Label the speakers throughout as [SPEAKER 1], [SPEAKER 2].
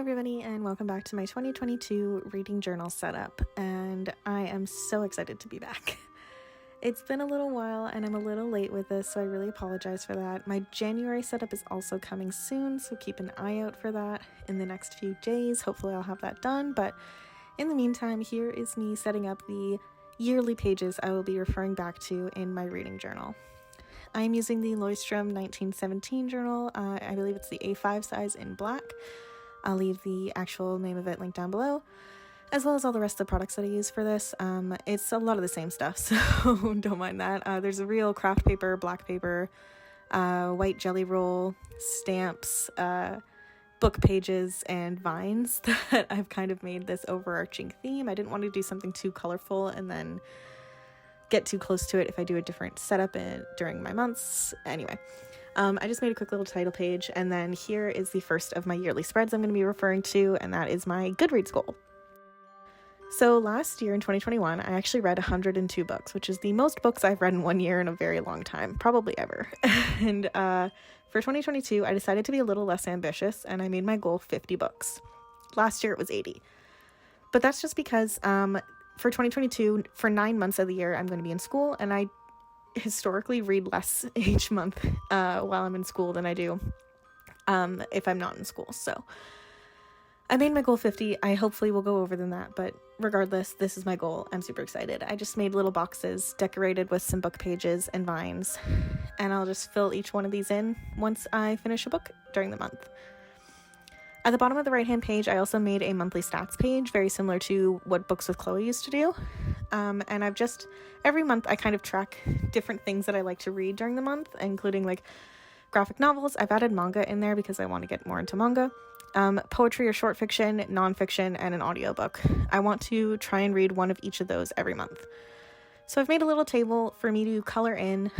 [SPEAKER 1] everybody, and welcome back to my 2022 reading journal setup, and I am so excited to be back. It's been a little while and I'm a little late with this, so I really apologize for that. My January setup is also coming soon, so keep an eye out for that in the next few days. Hopefully I'll have that done, but in the meantime, here is me setting up the yearly pages I will be referring back to in my reading journal. I am using the Leuchtturm 1917 journal. I believe it's the A5 size in black. I'll leave the actual name of it linked down below, as well as all the rest of the products that I use for this. It's a lot of the same stuff, so don't mind that. There's a real craft paper, black paper, white jelly roll, stamps, book pages, and vines that I've kind of made this overarching theme. I didn't want to do something too colorful and then get too close to it if I do a different setup during my months. Anyway, I just made a quick little title page, and then here is the first of my yearly spreads I'm going to be referring to, and that is my Goodreads goal. So last year in 2021, I actually read 102 books, which is the most books I've read in 1 year in a very long time, probably ever. And for 2022, I decided to be a little less ambitious, and I made my goal 50 books. Last year it was 80. But that's just because for 2022, for 9 months of the year, I'm going to be in school, and I historically read less each month while I'm in school than I do if I'm not in school. So I made my goal 50. I hopefully will go over than that, but regardless, this is my goal. I'm super excited. I just made little boxes decorated with some book pages and vines, and I'll just fill each one of these in once I finish a book during the month. At the bottom of the right-hand page, I also made a monthly stats page, very similar to what Books with Chloe used to do. And every month I kind of track different things that I like to read during the month, including like graphic novels. I've added manga in there because I want to get more into manga. Poetry or short fiction, nonfiction, and an audiobook. I want to try and read one of each of those every month. So I've made a little table for me to color in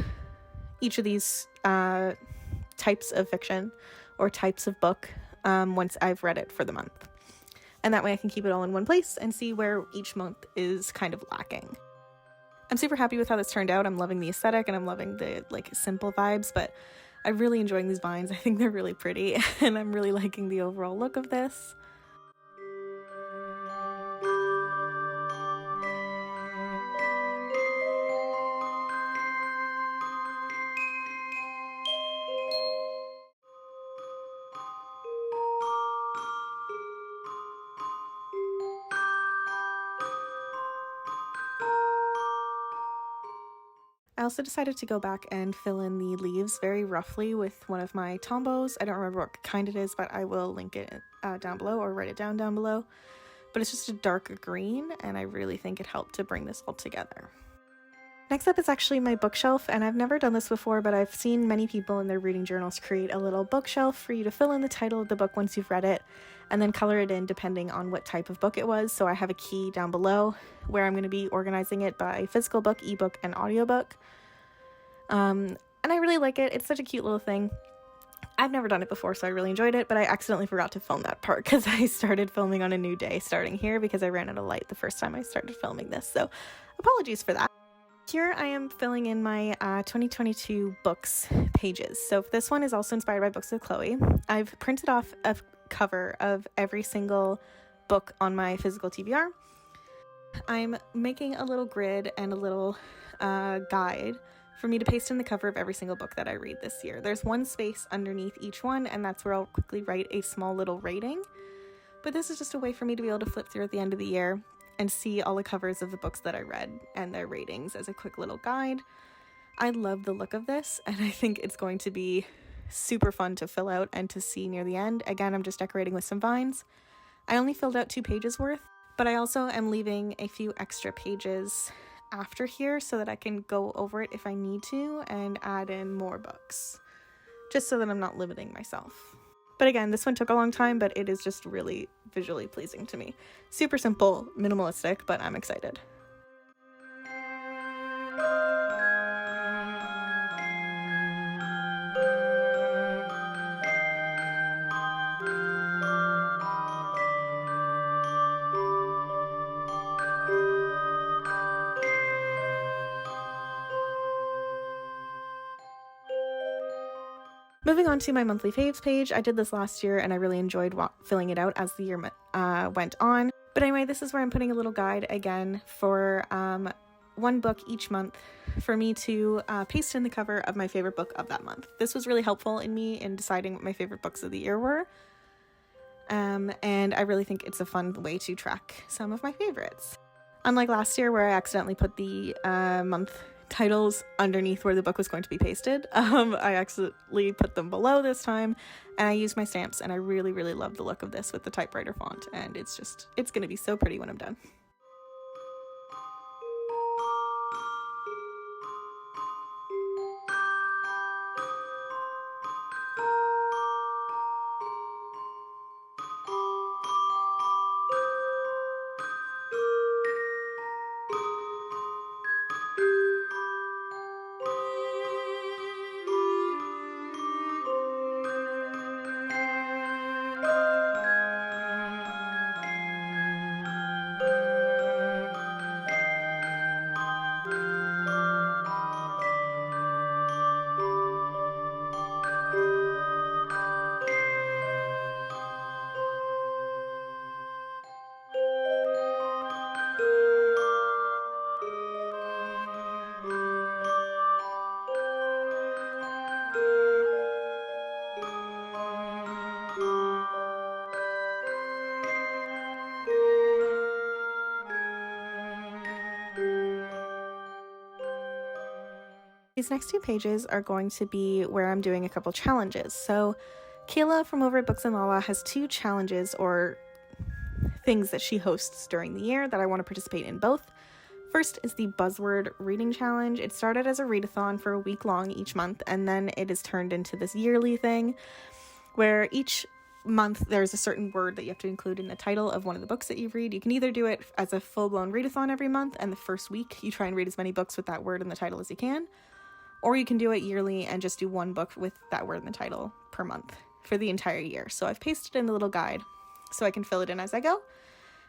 [SPEAKER 1] each of these types of fiction or types of book once I've read it for the month. And that way I can keep it all in one place and see where each month is kind of lacking. I'm super happy with how this turned out. I'm loving the aesthetic and I'm loving the simple vibes, but I'm really enjoying these vines. I think they're really pretty and I'm really liking the overall look of this. I also decided to go back and fill in the leaves very roughly with one of my Tombows. I don't remember what kind it is, but I will link it down below or write it down below. But it's just a dark green, and I really think it helped to bring this all together. Next up is actually my bookshelf, and I've never done this before, but I've seen many people in their reading journals create a little bookshelf for you to fill in the title of the book once you've read it, and then color it in depending on what type of book it was. So I have a key down below where I'm going to be organizing it by physical book, ebook, and audiobook. And I really like it. It's such a cute little thing. I've never done it before, so I really enjoyed it, but I accidentally forgot to film that part because I started filming on a new day starting here because I ran out of light the first time I started filming this, so apologies for that. Here I am filling in my 2022 books pages. So this one is also inspired by Books with Chloe. I've printed off a cover of every single book on my physical TBR. I'm making a little grid and a little guide for me to paste in the cover of every single book that I read this year. There's one space underneath each one, and that's where I'll quickly write a small little rating. But this is just a way for me to be able to flip through at the end of the year and see all the covers of the books that I read and their ratings as a quick little guide. I love the look of this, and I think it's going to be super fun to fill out and to see near the end. Again, I'm just decorating with some vines. I only filled out 2 pages worth, but I also am leaving a few extra pages after here so that I can go over it if I need to and add in more books, just so that I'm not limiting myself. But again, this one took a long time, but it is just really visually pleasing to me. Super simple, minimalistic, but I'm excited. Moving on to my monthly faves page, I did this last year and I really enjoyed filling it out as the year went on. But anyway, this is where I'm putting a little guide again for one book each month for me to paste in the cover of my favorite book of that month. This was really helpful in me in deciding what my favorite books of the year were. And I really think it's a fun way to track some of my favorites. Unlike last year where I accidentally put the month titles underneath where the book was going to be pasted, I accidentally put them below this time, and I used my stamps, and I really, really love the look of this with the typewriter font, and it's going to be so pretty when I'm done. These next two pages are going to be where I'm doing a couple challenges. So Kayla from over at Books and Lala has two challenges or things that she hosts during the year that I want to participate in both. First is the Buzzword Reading Challenge. It started as a readathon for a week long each month, and then it is turned into this yearly thing where each month there's a certain word that you have to include in the title of one of the books that you read. You can either do it as a full-blown readathon every month, and the first week you try and read as many books with that word in the title as you can, or you can do it yearly and just do one book with that word in the title per month for the entire year. So I've pasted in the little guide so I can fill it in as I go.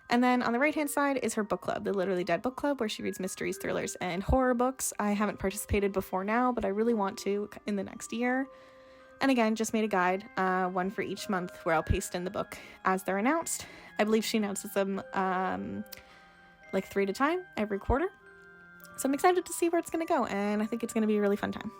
[SPEAKER 1] And then on the right-hand side is her book club, the Literally Dead book club, where she reads mysteries, thrillers, and horror books. I haven't participated before now, but I really want to in the next year. And again, just made a guide, one for each month, where I'll paste in the book as they're announced. I believe she announces them like 3 at a time every quarter. So I'm excited to see where it's going to go, and I think it's going to be a really fun time.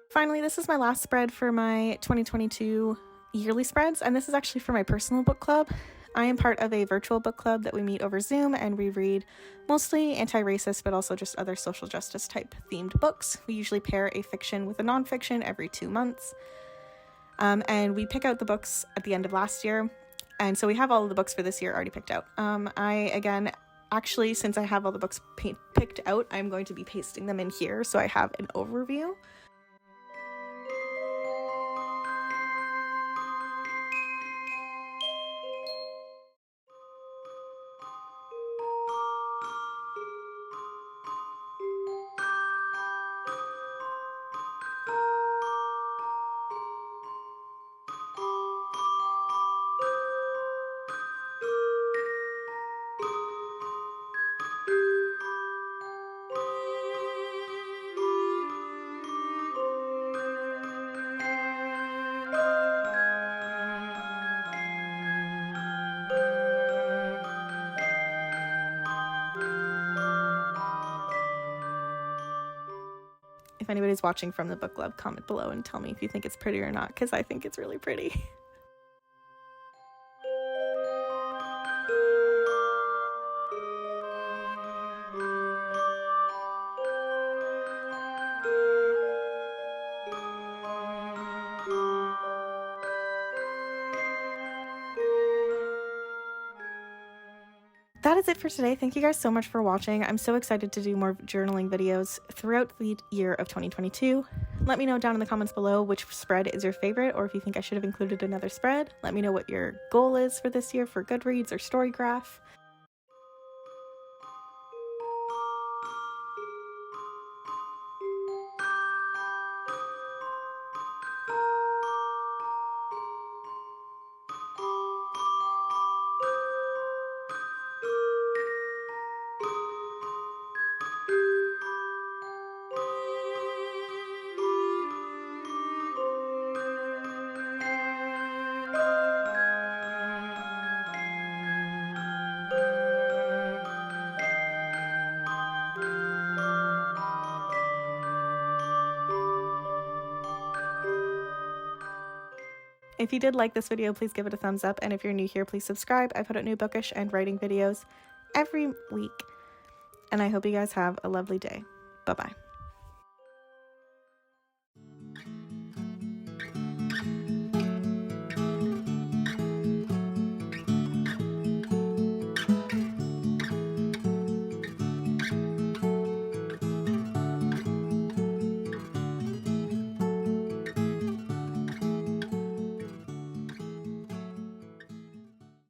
[SPEAKER 1] Finally, this is my last spread for my 2022 yearly spreads, and this is actually for my personal book club. I am part of a virtual book club that we meet over Zoom, and we read mostly anti-racist, but also just other social justice type themed books. We usually pair a fiction with a nonfiction every 2 months. And we pick out the books at the end of last year. And so we have all of the books for this year already picked out. Actually, since I have all the books picked out, I'm going to be pasting them in here so I have an overview. If anybody's watching from the book club, comment below and tell me if you think it's pretty or not, because I think it's really pretty. That is it for today. Thank you guys so much for watching. I'm so excited to do more journaling videos throughout the year of 2022. Let me know down in the comments below which spread is your favorite, or if you think I should have included another spread. Let me know what your goal is for this year for Goodreads or Storygraph. If you did like this video, please give it a thumbs up. And if you're new here, please subscribe. I put out new bookish and writing videos every week. And I hope you guys have a lovely day. Bye-bye.